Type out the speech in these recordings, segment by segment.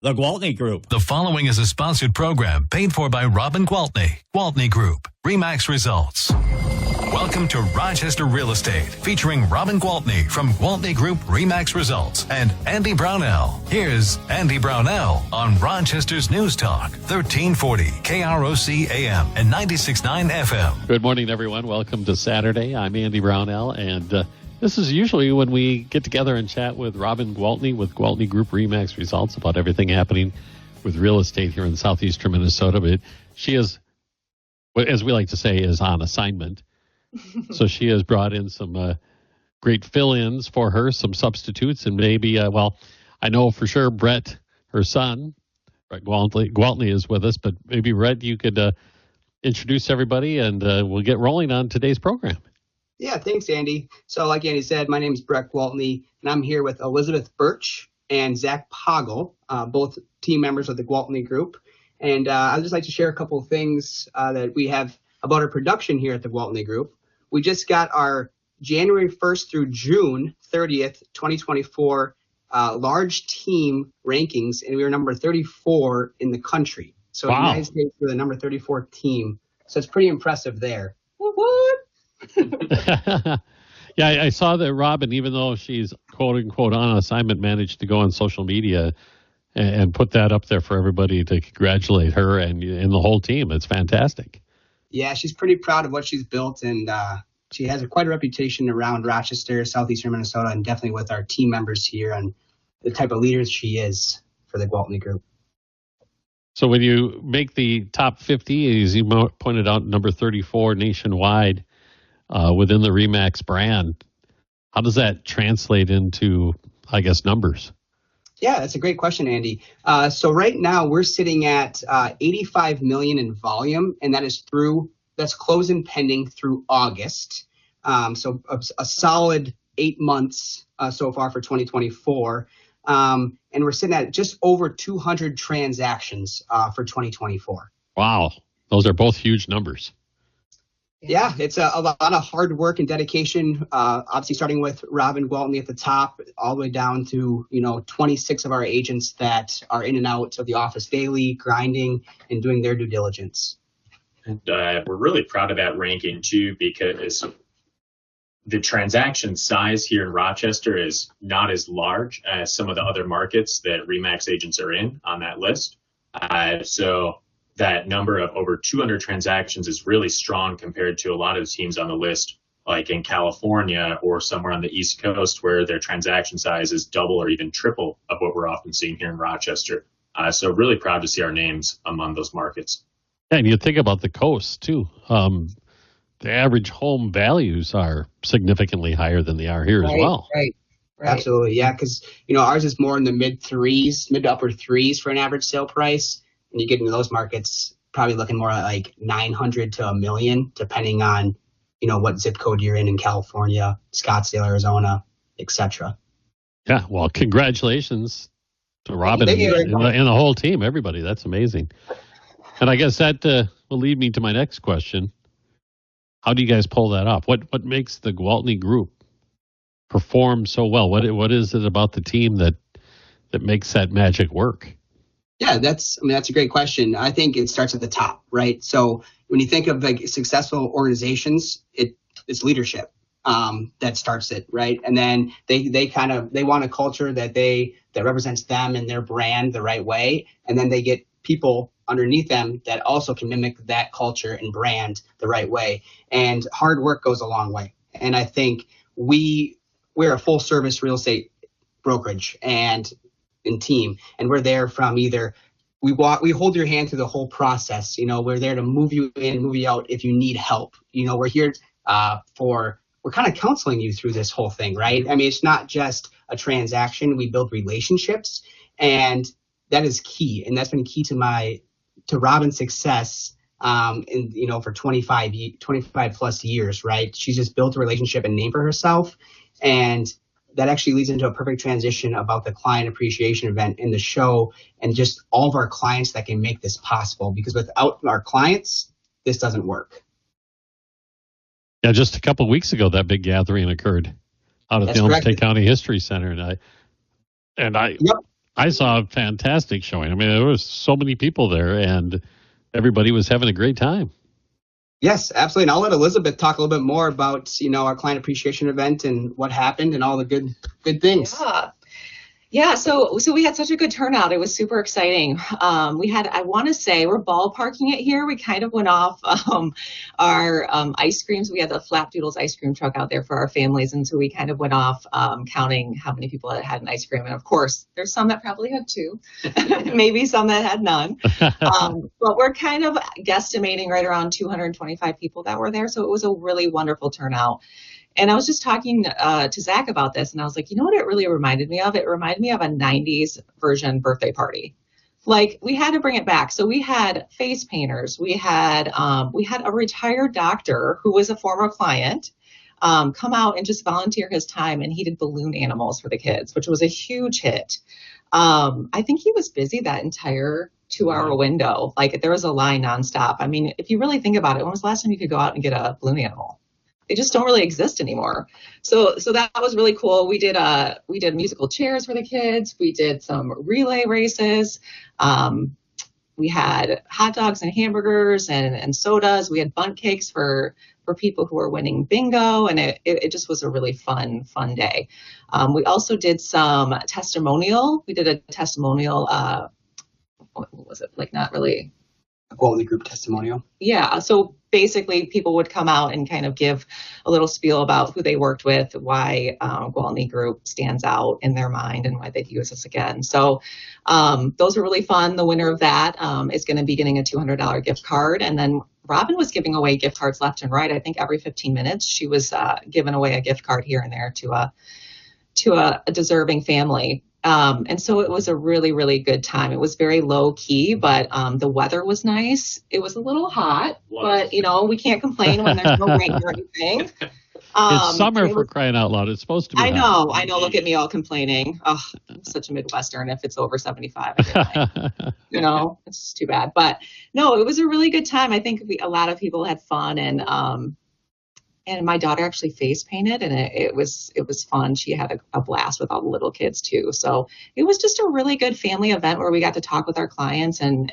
The Gwaltney Group. The following is a sponsored program paid for by Robin Gwaltney. Gwaltney Group. RE/MAX results. Welcome to Rochester Real Estate, featuring Robin Gwaltney from Gwaltney Group-RE results and Andy Brownell. Here's Andy Brownell on Rochester's News Talk, 1340 KROC AM and 96.9 FM. Good morning, everyone. Welcome to Saturday. I'm Andy Brownell, and this is usually when we get together and chat with Robin Gwaltney with Gwaltney Group-RE results about everything happening with real estate here in southeastern Minnesota. But she is, as we like to say, is on assignment. So she has brought in some great fill-ins for her, some substitutes, and maybe, I know for sure Brett, her son, Brett Gwaltney is with us, but maybe, Brett, you could introduce everybody, and we'll get rolling on today's program. Yeah, thanks, Andy. So like Andy said, my name is Brett Gwaltney, and I'm here with Elizabeth Burch and Zach Pagel, both team members of the Gwaltney Group. And I'd just like to share a couple of things that we have about our production here at the Gwaltney Group. We just got our January 1st through June 30th, 2024 large team rankings, and we were number 34 in the country. So wow. The United States were the number 34 team. So it's pretty impressive there. What? Yeah, I saw that Robin, even though she's quote unquote on assignment, managed to go on social media and put that up there for everybody to congratulate her and the whole team. It's fantastic. Yeah, she's pretty proud of what she's built, and she has quite a reputation around Rochester, southeastern Minnesota, and definitely with our team members here and the type of leader she is for the Gwaltney Group. So when you make the top 50, as you pointed out, number 34 nationwide, within the RE/MAX brand, how does that translate into, I guess, numbers? Yeah, that's a great question, Andy. So right now we're sitting at 85 million in volume, and that's closed and pending through August. So a solid 8 months so far for 2024. And we're sitting at just over 200 transactions for 2024. Wow. Those are both huge numbers. Yeah, it's a lot of hard work and dedication, obviously starting with Robin Gwaltney at the top, all the way down to, 26 of our agents that are in and out of the office daily, grinding and doing their due diligence. And we're really proud of that ranking, too, because the transaction size here in Rochester is not as large as some of the other markets that RE/MAX agents are in on that list. So that number of over 200 transactions is really strong compared to a lot of the teams on the list, like in California or somewhere on the East Coast, where their transaction size is double or even triple of what we're often seeing here in Rochester. So really proud to see our names among those markets. Yeah, and you think about the coast, too. The average home values are significantly higher than they are here as well. Right. Absolutely, yeah, because, ours is more in the mid to upper threes for an average sale price. And you get into those markets, probably looking more like 900 to $1 million, depending on, what zip code you're in California, Scottsdale, Arizona, etc. Yeah, well, congratulations to Robin and the whole team, everybody. That's amazing. And I guess that will lead me to my next question. How do you guys pull that off? What makes the Gwaltney Group perform so well? What is it about the team that makes that magic work? Yeah, that's a great question. I think it starts at the top, right? So when you think of like successful organizations, it's leadership that starts it, right? And then they want a culture that represents them and their brand the right way, and then they get people underneath them that also can mimic that culture and brand the right way. And hard work goes a long way. And I think we're a full service real estate brokerage and team, and we're there from either we hold your hand through the whole process. We're there to move you in, move you out if you need help. We're here we're kind of counseling you through this whole thing, right? I mean, it's not just a transaction. We build relationships, and that is key. And that's been key to Robin's success for 25 plus years, right? She's just built a relationship and name for herself. And that actually leads into a perfect transition about the client appreciation event in the show and just all of our clients that can make this possible, because without our clients, this doesn't work. Yeah, just a couple of weeks ago, that big gathering occurred out at the Olmsted County History Center. And I Yep. I saw a fantastic showing. I mean, there was so many people there, and everybody was having a great time. Yes, absolutely. And I'll let Elizabeth talk a little bit more about, our client appreciation event and what happened and all the good things. Yeah, so we had such a good turnout. It was super exciting. We had, I want to say, we're ballparking it here. We kind of went off our ice creams. We had the Flapdoodles ice cream truck out there for our families, and so we kind of went off counting how many people had an ice cream. And of course, there's some that probably had two, maybe some that had none. But we're kind of guesstimating right around 225 people that were there. So it was a really wonderful turnout. And I was just talking to Zach about this, and I was like, you know what it really reminded me of? It reminded me of a 90s version birthday party. Like, we had to bring it back. So we had face painters. We had a retired doctor who was a former client come out and just volunteer his time, and he did balloon animals for the kids, which was a huge hit. I think he was busy that entire 2-hour window. Like, there was a line nonstop. I mean, if you really think about it, when was the last time you could go out and get a balloon animal? They just don't really exist anymore. So that was really cool. We did musical chairs for the kids. We did some relay races. We had hot dogs and hamburgers and sodas. We had bundt cakes for people who were winning bingo, and it just was a really fun day. We also did some testimonial. We did a testimonial. What was it? Like, not really. A Gwaltney Group testimonial. Yeah. So basically, people would come out and kind of give a little spiel about who they worked with, why Gwaltney Group stands out in their mind, and why they'd use us again. So those were really fun. The winner of that is going to be getting a $200 gift card. And then Robin was giving away gift cards left and right. I think every 15 minutes she was giving away a gift card here and there to a deserving family. And so it was a really, really good time. It was very low key, but the weather was nice. It was a little hot, but we can't complain when there's no rain or anything. It's summer, for crying out loud. It's supposed to be. I know. Look at me all complaining. Oh, I'm such a Midwestern. If it's over 75, I get it's just too bad. But no, it was a really good time. I think a lot of people had fun, and my daughter actually face painted, and it was fun. She had a blast with all the little kids too. So it was just a really good family event where we got to talk with our clients and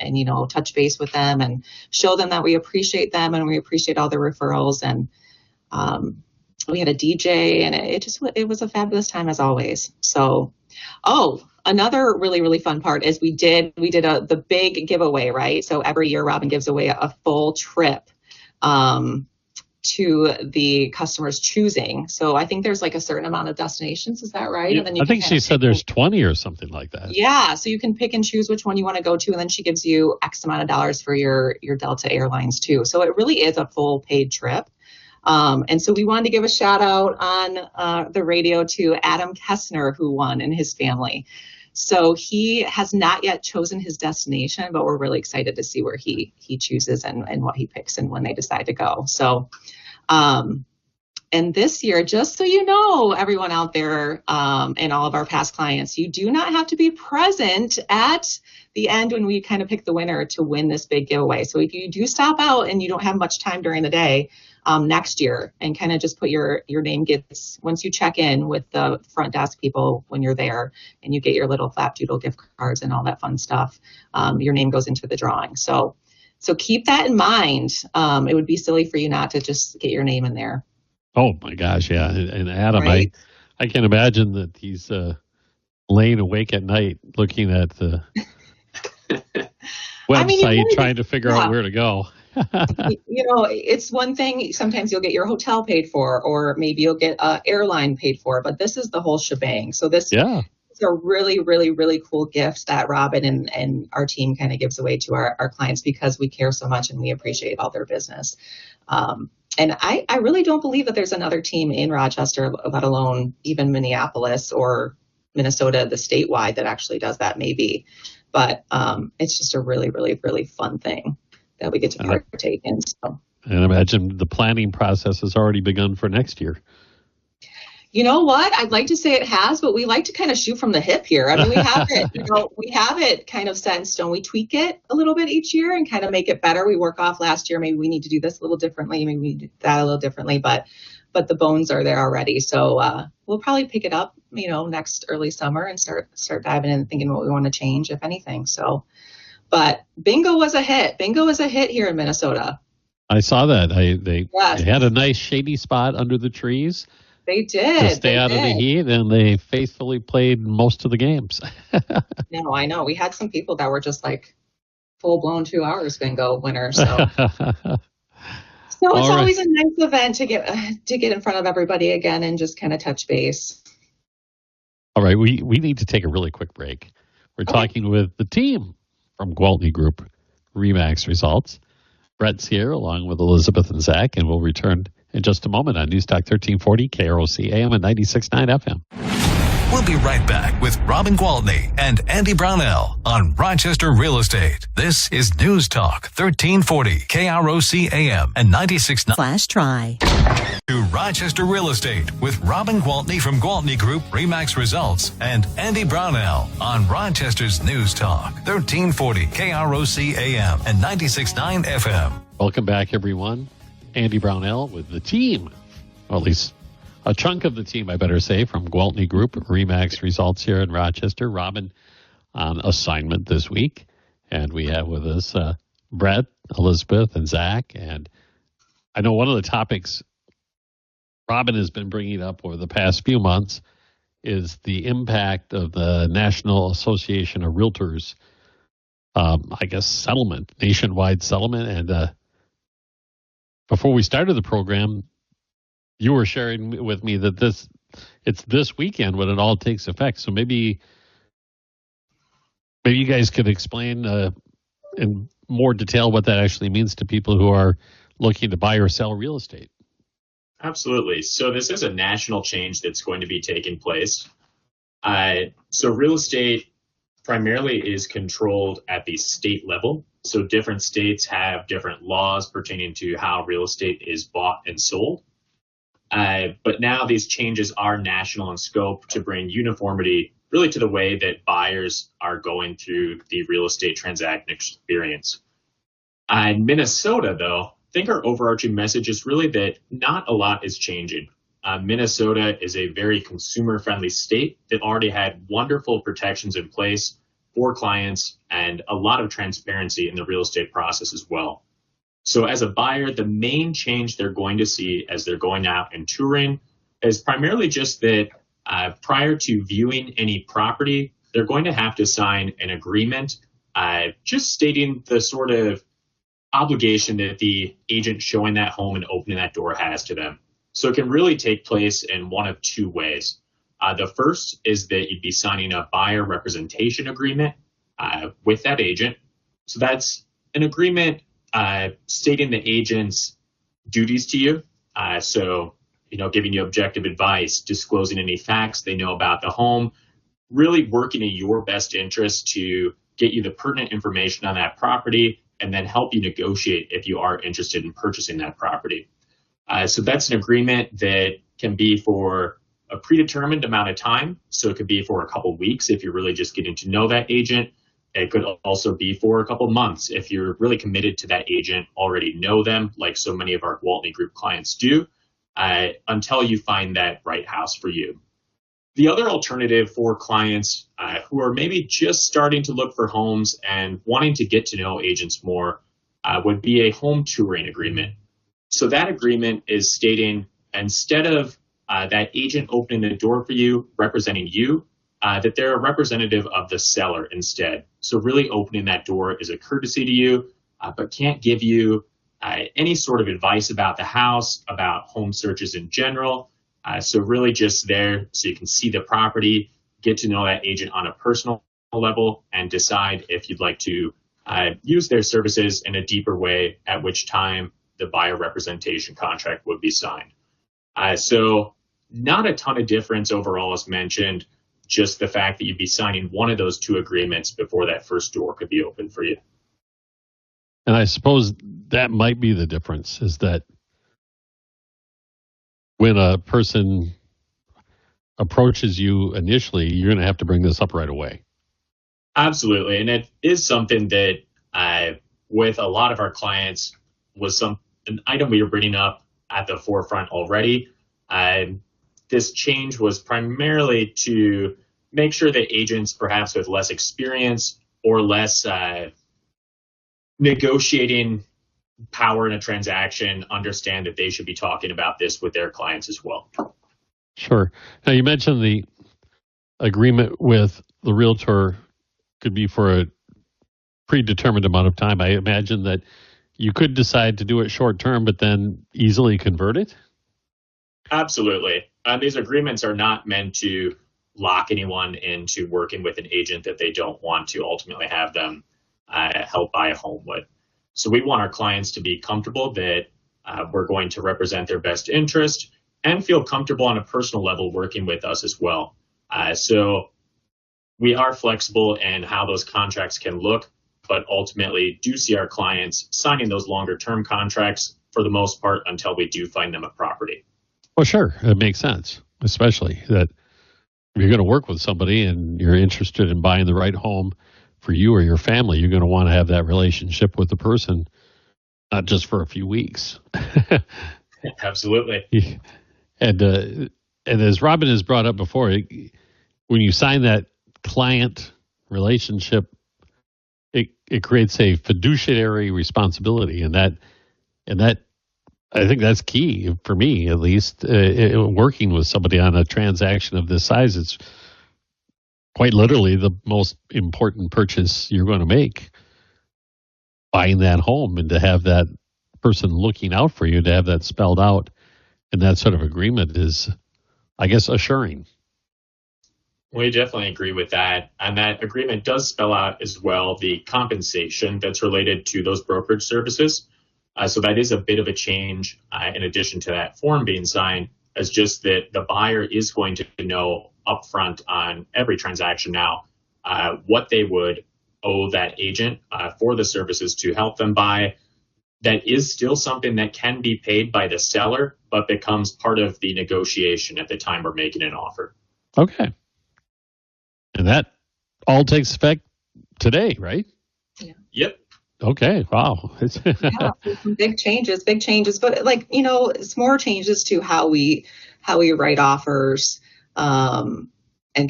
touch base with them and show them that we appreciate them and we appreciate all their referrals. And we had a DJ, and it was a fabulous time as always. So, another really, really fun part is we did the big giveaway, right? So every year Robin gives away a full trip to the customer's choosing. So I think there's like a certain amount of destinations. Is that right? Yeah, and then I think she said there's 20 or something like that. Yeah. So you can pick and choose which one you want to go to. And then she gives you X amount of dollars for your Delta Airlines too. So it really is a full paid trip. And so we wanted to give a shout out on the radio to Adam Kessner, who won, and his family. So he has not yet chosen his destination, but we're really excited to see where he chooses and what he picks and when they decide to go. So, and this year, just so you know, everyone out there, and all of our past clients, you do not have to be present at the end when we kind of pick the winner to win this big giveaway. So if you do stop out and you don't have much time during the day, next year, and kind of just put your name gets, once you check in with the front desk people when you're there and you get your little Flapdoodle gift cards and all that fun stuff, your name goes into the drawing. So keep that in mind. It would be silly for you not to just get your name in there. Oh my gosh. Yeah. And Adam, Right? I can imagine that he's laying awake at night looking at the website, trying to figure out where to go. It's one thing. Sometimes you'll get your hotel paid for, or maybe you'll get an airline paid for, but this is the whole shebang. So this is a really, really, really cool gift that Robin and our team kind of gives away to our clients because we care so much and we appreciate all their business. And I really don't believe that there's another team in Rochester, let alone even Minneapolis or Minnesota, the statewide, that actually does that, maybe. But it's just a really, really, really fun thing that we get to partake in. So. And imagine the planning process has already begun for next year. You know what? I'd like to say it has, but we like to kind of shoot from the hip here. I mean, we have it, we have it kind of set in stone. We tweak it a little bit each year and kind of make it better. We work off last year. Maybe we need to do this a little differently. Maybe we do that a little differently. But but the bones are there already. So we'll probably pick it up, next early summer and start diving in and thinking what we want to change, if anything. So, but bingo was a hit. Bingo was a hit here in Minnesota. I saw that. They Yes. had a nice shady spot under the trees They did. to stay out of the heat, and they faithfully played most of the games. No, I know. We had some people that were just like full-blown 2 hours bingo winners. So, it's always a nice event to get in front of everybody again and just kind of touch base. All right, we need to take a really quick break. We're talking with the team from Gwaltney Group, RE/MAX Results. Brett's here along with Elizabeth and Zach, and we'll return in just a moment on News Talk 1340, KROC AM and 96.9 FM. We'll be right back with Robin Gwaltney and Andy Brownell on Rochester Real Estate. This is News Talk 1340, KROC AM and 96.9. Flash try. To Rochester Real Estate with Robin Gwaltney from Gwaltney Group-RE/MAX Results and Andy Brownell on Rochester's News Talk 1340, KROC AM and 96.9 FM. Welcome back, everyone. Andy Brownell with the team, or at least a chunk of the team, I better say, from Gwaltney Group-RE/MAX Results here in Rochester. Robin on assignment this week. And we have with us Brett, Elizabeth, and Zach. And I know one of the topics Robin has been bringing up over the past few months is the impact of the National Association of Realtors, settlement, nationwide settlement. And before we started the program, you were sharing with me that it's this weekend when it all takes effect. So maybe you guys could explain in more detail what that actually means to people who are looking to buy or sell real estate. Absolutely. So this is a national change that's going to be taking place. So real estate primarily is controlled at the state level. So different states have different laws pertaining to how real estate is bought and sold. But now these changes are national in scope to bring uniformity really to the way that buyers are going through the real estate transaction experience. In Minnesota, though, I think our overarching message is really that not a lot is changing. Minnesota is a very consumer-friendly state that already had wonderful protections in place for clients and a lot of transparency in the real estate process as well. So as a buyer, the main change they're going to see as they're going out and touring is primarily just that prior to viewing any property, they're going to have to sign an agreement just stating the sort of obligation that the agent showing that home and opening that door has to them. So it can really take place in one of two ways. The first is that you'd be signing a buyer representation agreement with that agent. So that's an agreement stating the agent's duties to you. So, giving you objective advice, disclosing any facts they know about the home, really working in your best interest to get you the pertinent information on that property and then help you negotiate if you are interested in purchasing that property. So that's an agreement that can be for a predetermined amount of time. So it could be for a couple weeks if you're really just getting to know that agent. It could also be for a couple months if you're really committed to that agent, already know them, like so many of our Gwaltney Group clients do, until you find that right house for you. The other alternative for clients who are maybe just starting to look for homes and wanting to get to know agents more would be a home touring agreement. So that agreement is stating instead of that agent opening the door for you, representing you, that they're a representative of the seller instead. So really opening that door is a courtesy to you, but can't give you any sort of advice about the house, about home searches in general. So really just there so you can see the property, get to know that agent on a personal level, and decide if you'd like to use their services in a deeper way, at which time the buyer representation contract would be signed. So not a ton of difference overall as mentioned, just the fact that you'd be signing one of those two agreements before that first door could be open for you. And I suppose that might be the difference, is that when a person approaches you initially, you're going to have to bring this up right away. Absolutely. And it is something that with a lot of our clients was an item we were bringing up at the forefront already. This change was primarily to make sure that agents, perhaps with less experience or less negotiating power in a transaction, understand that they should be talking about this with their clients as well. Sure. Now, you mentioned the agreement with the realtor could be for a predetermined amount of time. I imagine that you could decide to do it short term, but then easily convert it? Absolutely. These agreements are not meant to lock anyone into working with an agent that they don't want to ultimately have them help buy a home with. So we want our clients to be comfortable that we're going to represent their best interest and feel comfortable on a personal level working with us as well. So we are flexible in how those contracts can look, but ultimately do see our clients signing those longer term contracts for the most part until we do find them a property. Well, sure. It makes sense, especially that if you're going to work with somebody and you're interested in buying the right home for you or your family, you're going to want to have that relationship with the person, not just for a few weeks. Absolutely. And as Robin has brought up before, when you sign that client relationship, it creates a fiduciary responsibility, and that I think that's key for me, at least. Working with somebody on a transaction of this size, it's quite literally the most important purchase you're going to make. Buying that home, and to have that person looking out for you, to have that spelled out in that sort of agreement is, I guess, assuring. We definitely agree with that. And that agreement does spell out as well the compensation that's related to those brokerage services. So that is a bit of a change in addition to that form being signed, as just that the buyer is going to know upfront on every transaction now what they would owe that agent for the services to help them buy. That is still something that can be paid by the seller, but becomes part of the negotiation at the time we're making an offer. Okay. And that all takes effect today, right? Yeah. Yep. Okay. Wow. Yeah, some big changes, but it's more changes to how we write offers, and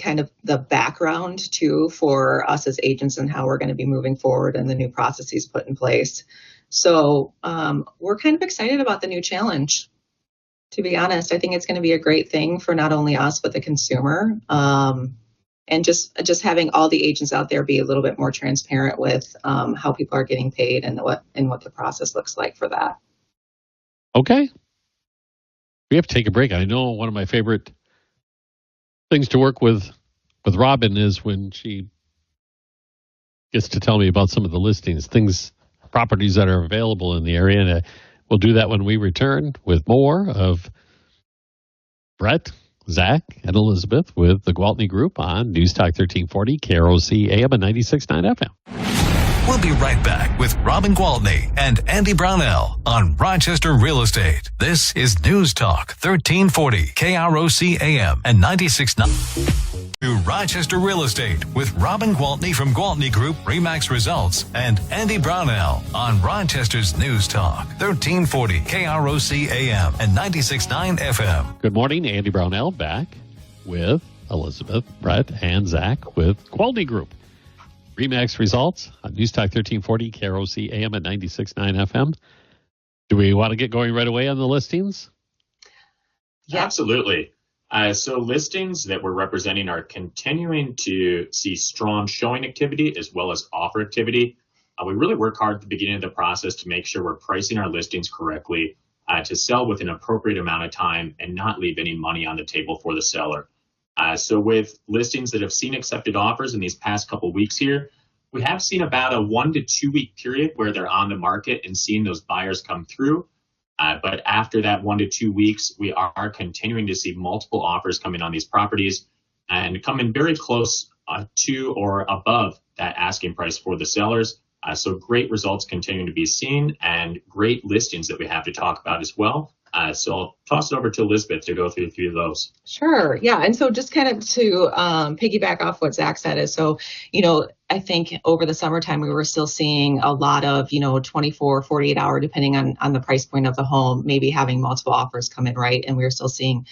kind of the background too for us as agents and how we're going to be moving forward and the new processes put in place. So we're kind of excited about the new challenge. To be honest, I think it's going to be a great thing for not only us but the consumer. And just having all the agents out there be a little bit more transparent with how people are getting paid and what the process looks like for that. Okay. We have to take a break. I know one of my favorite things to work with Robin is when she gets to tell me about some of the listings, properties that are available in the area. And we'll do that when we return with more of Brett, Zach, and Elizabeth with the Gwaltney Group on News Talk 1340, KROC AM and 96.9 FM. We'll be right back with Robin Gwaltney and Andy Brownell on Rochester Real Estate. This is News Talk 1340, KROC AM and 96.9. To Rochester Real Estate with Robin Gwaltney from Gwaltney Group-RE Results and Andy Brownell on Rochester's News Talk 1340 KROC AM and 96.9 FM. Good morning, Andy Brownell back with Elizabeth, Brett, and Zach with Gwaltney Group. RE/MAX Results on News Talk 1340 KROC AM at 96.9 FM. Do we want to get going right away on the listings? Yeah. Absolutely. So listings that we're representing are continuing to see strong showing activity as well as offer activity. We really work hard at the beginning of the process to make sure we're pricing our listings correctly to sell with an appropriate amount of time and not leave any money on the table for the seller. So with listings that have seen accepted offers in these past couple weeks here, we have seen about a 1 to 2 week period where they're on the market and seeing those buyers come through. But after that 1 to 2 weeks, we are continuing to see multiple offers coming on these properties and coming very close to or above that asking price for the sellers. So great results continuing to be seen and great listings that we have to talk about as well. So I'll toss it over to Elizabeth to go through a few of those. Sure. Yeah. And so just kind of to piggyback off what Zach said is, so, I think over the summertime, we were still seeing a lot of, 24, 48 hour, depending on the price point of the home, maybe having multiple offers come in, right? And we were still seeing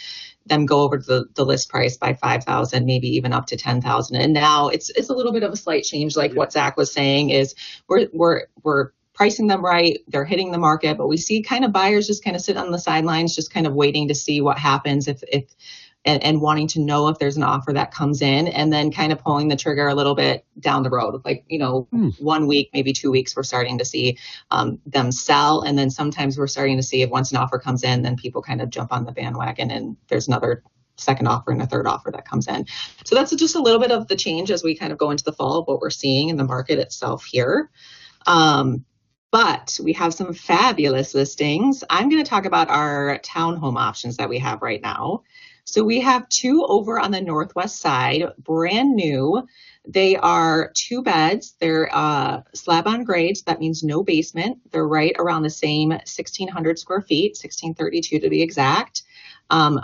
them go over the list price by 5,000, maybe even up to 10,000. And now it's a little bit of a slight change. Like what Zach was saying is we're pricing them right. They're hitting the market, but we see kind of buyers just kind of sit on the sidelines, just kind of waiting to see what happens and wanting to know if there's an offer that comes in, and then kind of pulling the trigger a little bit down the road. Like, 1 week, maybe 2 weeks, we're starting to see them sell. And then sometimes we're starting to see if once an offer comes in, then people kind of jump on the bandwagon and there's another second offer and a third offer that comes in. So that's just a little bit of the change as we kind of go into the fall of what we're seeing in the market itself here. But we have some fabulous listings. I'm going to talk about our townhome options that we have right now. So we have 2 over on the northwest side, brand new. They are 2 beds. They're slab on grade, so that means no basement. They're right around the same 1,600 square feet, 1,632 to be exact.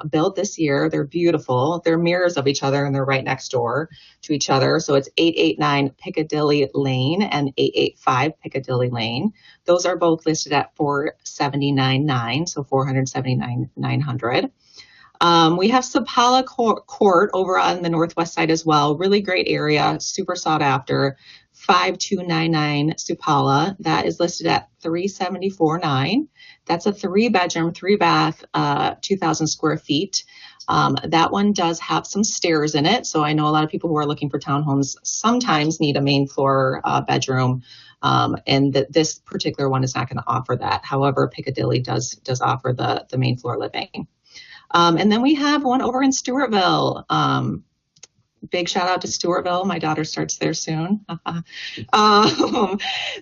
Built this year. They're beautiful. They're mirrors of each other and they're right next door to each other. So it's 889 Piccadilly Lane and 885 Piccadilly Lane. Those are both listed at $479,900, so $479,900. We have Sapala Court over on the northwest side as well. Really great area, super sought after. 5299 Sapala. That is listed at $374,900. That's a 3-bedroom, 3-bath, 2,000 square feet. That one does have some stairs in it. So I know a lot of people who are looking for townhomes sometimes need a main floor bedroom. And this particular one is not going to offer that. However, Piccadilly does offer the main floor living. And then we have one over in Stewartville. Big shout out to Stewartville. My daughter starts there soon.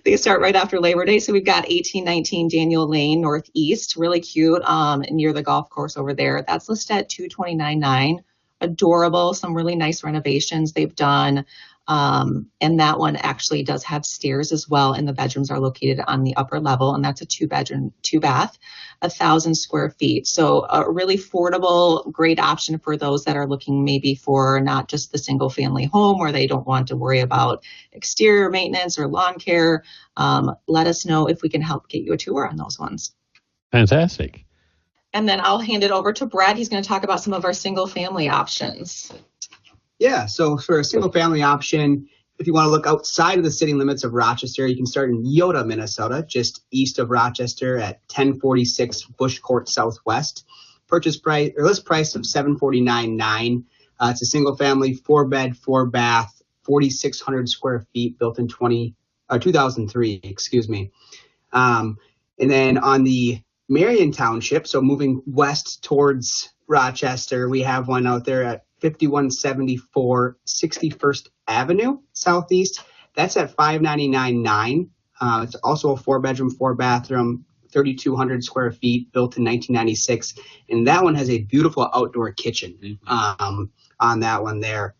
They start right after Labor Day. So we've got 1819 Daniel Lane Northeast, really cute, near the golf course over there. That's listed at $229,900. Adorable, some really nice renovations they've done. And that one actually does have stairs as well, and the bedrooms are located on the upper level, and that's a 2-bedroom, 2-bath, 1,000 square feet. So a really affordable, great option for those that are looking maybe for not just the single family home where they don't want to worry about exterior maintenance or lawn care. Let us know if we can help get you a tour on those ones. Fantastic. And then I'll hand it over to Brad. He's going to talk about some of our single family options. Yeah, so for a single family option, if you want to look outside of the city limits of Rochester, you can start in Yoda, Minnesota, just east of Rochester at 1046 Bush Court Southwest. Purchase price or list price of $749,900. It's a single family, 4-bed, 4-bath, 4,600 square feet, built in 2003. Excuse me. And then on the Marion Township, so moving west towards Rochester, we have one out there at 5174 61st Avenue Southeast. That's at $599,900. It's also a 4-bedroom, 4-bathroom, 3,200 square feet, built in 1996. And that one has a beautiful outdoor kitchen on that one there.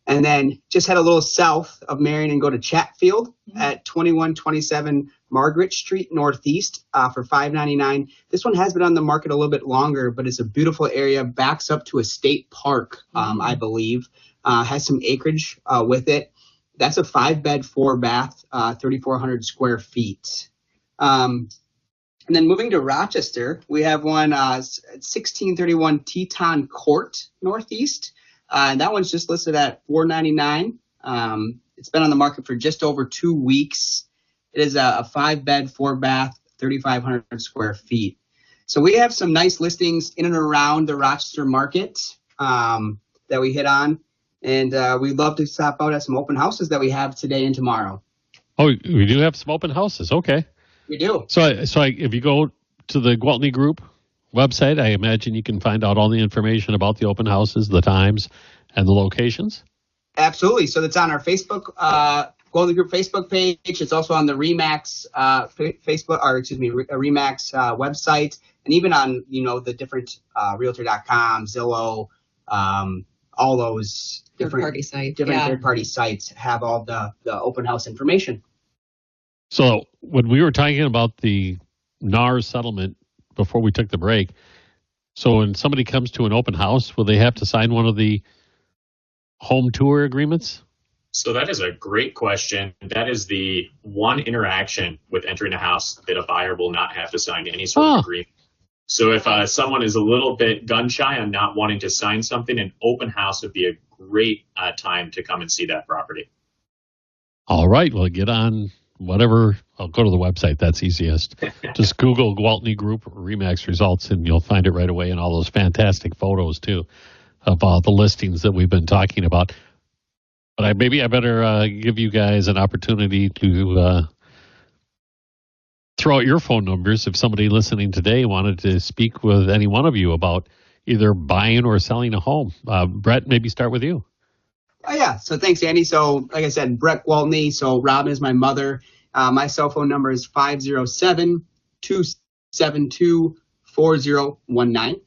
And then just head a little south of Marion and go to Chatfield at 2127 Margaret Street Northeast for $599,000. This one has been on the market a little bit longer, but it's a beautiful area. Backs up to a state park, I believe. Has some acreage with it. That's a 5-bed, 4-bath, 3,400 square feet. And then moving to Rochester, we have one at 1631 Teton Court Northeast. And that one's just listed at $499,000. It's been on the market for just over 2 weeks. It is a 5-bed, 4-bath, 3,500 square feet. So we have some nice listings in and around the Rochester market that we hit on. And we'd love to stop out at some open houses that we have today and tomorrow. Oh, we do have some open houses. Okay. We do. So if you go to the Gwaltney Group website, I imagine you can find out all the information about the open houses, the times, and the locations. Absolutely. So that's on our Facebook, Gwaltney Group Facebook page. It's also on the RE/MAX RE/MAX website, and even on the different Realtor.com, Zillow, all those different third-party sites have all the open house information. So when we were talking about the NAR settlement before we took the break. So when somebody comes to an open house, will they have to sign one of the home tour agreements? So that is a great question. That is the one interaction with entering a house that a buyer will not have to sign any sort of agreement. So if someone is a little bit gun shy on not wanting to sign something, an open house would be a great time to come and see that property. All right. Well, get on whatever. I'll go to the website. That's easiest. Just Google Gwaltney Group-RE results, and you'll find it right away, and all those fantastic photos, too, of the listings that we've been talking about. But maybe I better give you guys an opportunity to throw out your phone numbers if somebody listening today wanted to speak with any one of you about either buying or selling a home. Brett, maybe start with you. Oh, yeah. So thanks, Andy. So like I said, Brett Gwaltney. So Robin is my mother. My cell phone number is 507-272-4019.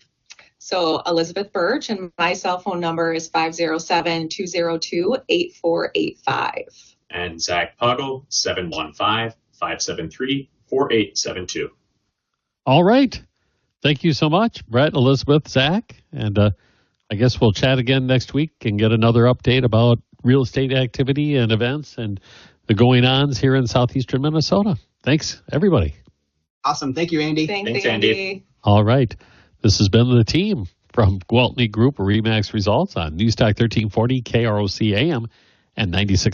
So Elizabeth Burch, and my cell phone number is 507-202-8485. And Zach Pagel, 715-573-4872. All right. Thank you so much, Brett, Elizabeth, Zach. And I guess we'll chat again next week and get another update about real estate activity and events and the going-ons here in southeastern Minnesota. Thanks, everybody. Awesome. Thank you, Andy. Thanks, Andy. All right. This has been the team from Gwaltney Group-RE results on News Talk 1340 KROC AM and 96.